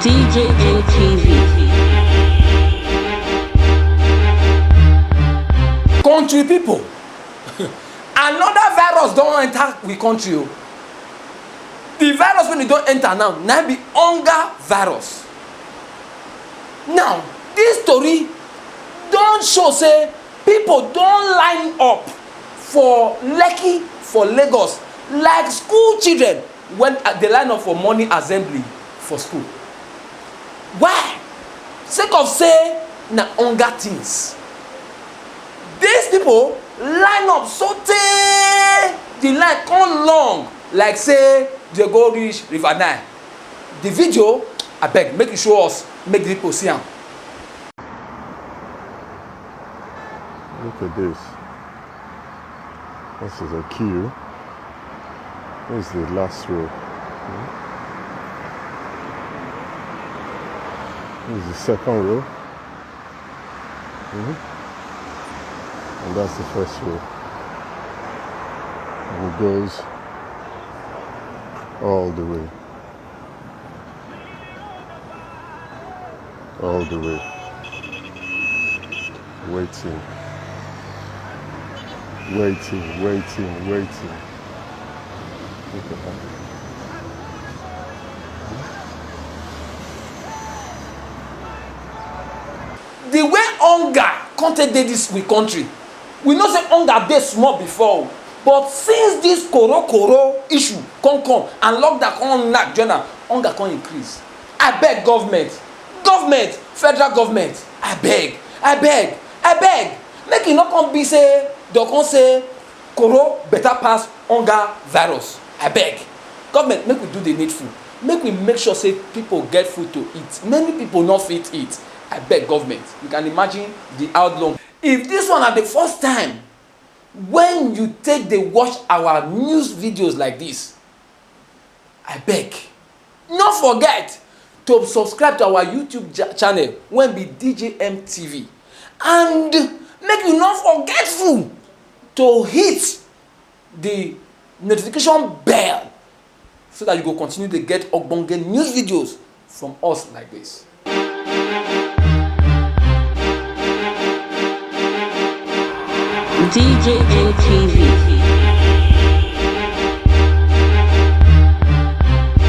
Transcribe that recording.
DJN TV. Country people, another virus don't enter we country o. The virus when e don enter now na be hunger virus. Now this story don show say people don line up for Lekki for Lagos like school children when they line up for morning assembly for school. Why? Sake of say na hunger things. These people line up so tey the line come long like say they go reach River Nile. The video abeg make you show us make the people see am. Look at this. This is a queue. This is the last row. This is the second row. And that's the first row. And it goes all the way. All the way. Waiting. Waiting. Look at that. The way hunger come take dey this we country, we know say hunger dey small before, but since this koro issue come and lockdown come knack join am, hunger come increase. Abeg government, federal government, abeg make e no come be say dem come say koro better pass hunger virus. Abeg government make we do the needful, make we make sure say people get food to eat. Many people no fit eat. Abeg government, you can imagine the outlook. If this one na the first time when you take dey watch our news videos like this, abeg no forget to subscribe to our YouTube channel wey be DJN TV, and make you no forgetful to hit the notification bell so that you go continue to get ogbonge news videos from us like this. DJN TV.